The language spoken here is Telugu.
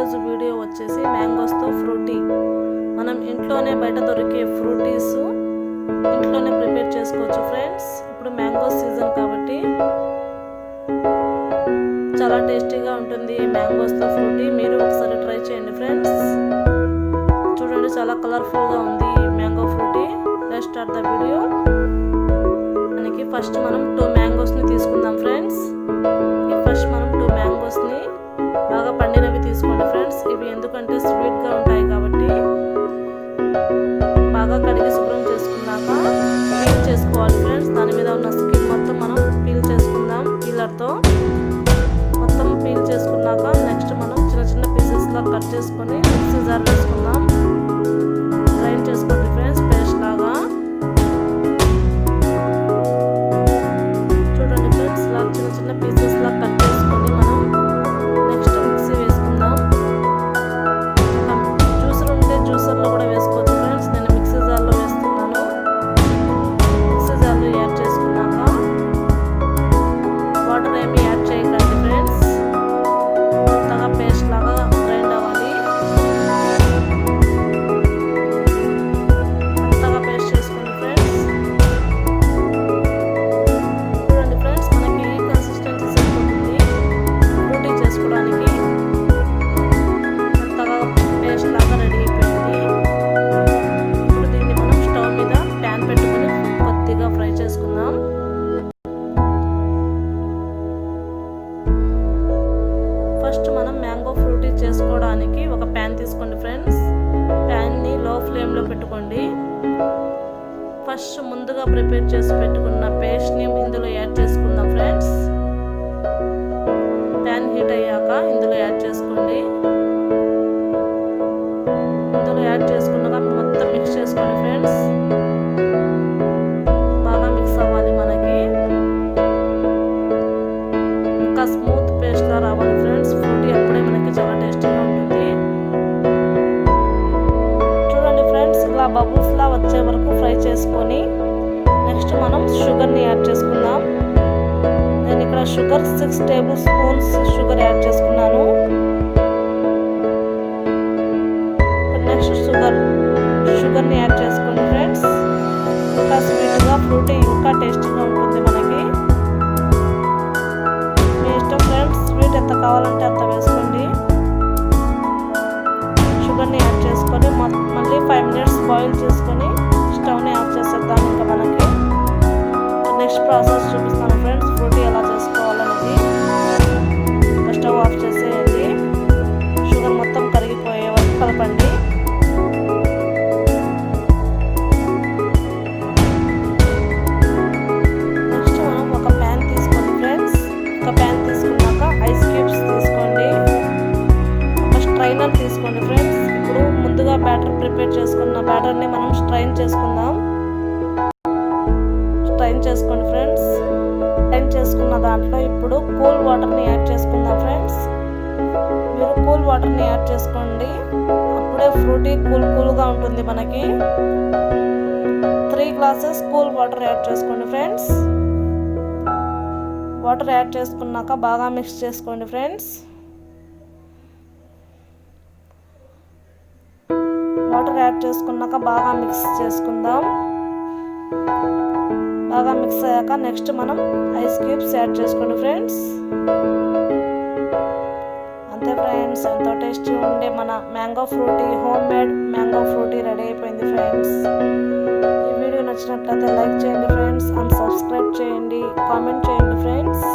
ఈరోజు వీడియో వచ్చేసి మ్యాంగోస్తో ఫ్రూటీ. మనం ఇంట్లోనే బయట దొరికే ఫ్రూటీస్ ఇంట్లోనే ప్రిపేర్ చేసుకోవచ్చు ఫ్రెండ్స్. ఇప్పుడు మ్యాంగో సీజన్ కాబట్టి చాలా టేస్టీగా ఉంటుంది మ్యాంగోస్తో ఫ్రూటీ. మీరు ఒకసారి ట్రై చేయండి ఫ్రెండ్స్. చూడండి చాలా కలర్ఫుల్గా ఉంది mango Frooti. Let's start the video. మనకి ఫస్ట్ మనం 2 మ్యాంగోస్ని తీసుకుందాం ఫ్రెండ్స్. ఫస్ట్ మనం 2 మ్యాంగోస్ని బాగా పండినవి తీసుకోండి ఫ్రెండ్స్. ఇవి ఎందుకంటే స్వీట్గా ఉంటాయి కాబట్టి బాగా కడిగి శుభ్రం చేసుకున్నాక పీల్ చేసుకోవాలి ఫ్రెండ్స్. దాని మీద ఉన్న స్కిన్ మొత్తం మనం పీల్ చేసుకుందాం పీలర్తో. మొత్తం పీల్ చేసుకున్నాక నెక్స్ట్ మనం చిన్న చిన్న పీసెస్లా కట్ చేసుకొని మిక్సీ జార్ వేసుకుందాం. గ్రైండ్ చేసుకోండి ఫ్రెండ్స్ పేస్ట్ లాగా. చూడండి ఫ్రెండ్స్ ఇలా చిన్న చిన్న పీసెస్లా కట్ చేసుకొని మనం నెక్స్ట్ మిక్సీ వేసుకుందాం. జ్యూసర్ ఉంటే జ్యూసర్లో కూడా వేసుకోవచ్చు ఫ్రెండ్స్. నేను మిక్సీ జార్లో వేస్తున్నాను. మిక్సీ జార్లో యాడ్ చేసుకున్నాక వాటర్ ఏమి యాడ్ చేయకండి ఫ్రెండ్స్. కొత్తగా పేస్ట్ లాగా గ్రైండ్ అవ్వాలి. కొత్తగా పేస్ట్ చేసుకోండి ఫ్రెండ్స్. చూడండి ఫ్రెండ్స్ మనకి ఈ కన్సిస్టెన్సీ సరిపోతుంది ఫ్రూటీ చేసుకోవడానికి. కొత్తగా పేస్ట్ లాగా రెడీ అయిపోయింది. ఇప్పుడు దీన్ని మనం స్టవ్ మీద ప్యాన్ పెట్టుకొని కొద్దిగా ఫ్రై చేసుకుందాం. ఫస్ట్ మనం మ్యాంగో ఫ్రూటీ చేసుకోవడానికి ఒక ప్యాన్ తీసుకోండి ఫ్రెండ్స్. ప్యాన్ని లో ఫ్లేమ్లో పెట్టుకోండి. ఫస్ట్ ముందుగా ప్రిపేర్ చేసి పెట్టుకున్న పేస్ట్ని ఇందులో యాడ్ చేసుకుందాం ఫ్రెండ్స్. ప్యాన్ హీట్ అయ్యాక ఇందులో యాడ్ చేసుకోండి. ఇందులో యాడ్ చేసుకున్నాక మొత్తం మిక్స్ చేసుకోండి ఫ్రెండ్స్. బాగా మిక్స్ అవ్వాలి మనకి. ఇంకా స్మూత్ పేస్ట్లా రావాలి ఫ్రెండ్స్ ఫ్రూటీ. అప్పుడే మనకి చాలా టేస్టీగా ఉంటుంది. చూడండి ఫ్రెండ్స్ ఇలా బబుల్స్లా వచ్చే వరకు ఫ్రై చేసుకొని నెక్స్ట్ మనం షుగర్ని యాడ్ చేసుకుందాం. నేను ఇక్కడ sugar 6 table spoons sugar add చేసుకున్నాను. నెక్స్ట్ షుగర్ని యాడ్ చేసుకోండి ఫ్రెండ్స్. ఇంకా స్వీట్గా ఫ్రూటీ ఇంకా టేస్టీగా ఉంటుంది మనకి. మీ ఇష్టం ఫ్రెండ్స్. స్వీట్ ఎంత కావాలంటే అంత వేసుకోండి. షుగర్ని యాడ్ చేసుకొని మళ్ళీ 5 మినిట్స్ బాయిల్ చేసుకొని స్టవ్ని ఆఫ్ చేసేద్దాం. ఇంకా మనకి నెక్స్ట్ ప్రాసెస్ చూపిస్తాను ఫ్రెండ్స్ ఫ్రూటీ ఎలా చేసుకోవాలనేది. స్టవ్ ఆఫ్ చేసేయండి. షుగర్ మొత్తం కరిగిపోయే వరకు కలపండి. నెక్స్ట్ మనం ఒక ప్యాన్ తీసుకోండి ఫ్రెండ్స్. ఒక ప్యాన్ తీసుకున్నాక ఐస్ క్యూబ్స్ తీసుకోండి. ఒక స్ట్రైనర్ తీసుకోండి ఫ్రెండ్స్. ఇప్పుడు ముందుగా బ్యాటర్ ప్రిపేర్ చేసుకున్న బ్యాటర్ని మనం స్ట్రైన్ చేసుకుందాం. స్ట్రైన్ చేసుకోండి ఫ్రెండ్స్. స్ట్రైన్ చేసుకున్న దాంట్లో ఇప్పుడు కూల్ వాటర్ని యాడ్ చేసుకుందాం ఫ్రెండ్స్. మీరు కూల్ వాటర్ని యాడ్ చేసుకోండి. అప్పుడే ఫ్రూటీ కూల్గా ఉంటుంది మనకి. 3 గ్లాసెస్ కూల్ వాటర్ యాడ్ చేసుకోండి ఫ్రెండ్స్. వాటర్ యాడ్ చేసుకున్నాక బాగా మిక్స్ చేసుకోండి ఫ్రెండ్స్. వాటర్ యాడ్ చేసుకున్నాక బాగా మిక్స్ చేసుకుందాం. బాగా మిక్స్ అయ్యాక నెక్స్ట్ మనం ఐస్ క్యూబ్స్ యాడ్ చేసుకోండి ఫ్రెండ్స్. అంతే ఫ్రెండ్స్ ఎంతో టేస్టీ ఉండే మన mango Frooti home made mango Frooti ready అయిపోయింది ఫ్రెండ్స్. ఈ వీడియో నచ్చినట్లయితే లైక్ చేయండి ఫ్రెండ్స్ అండ్ సబ్స్క్రైబ్ చేయండి. కామెంట్ చేయండి ఫ్రెండ్స్.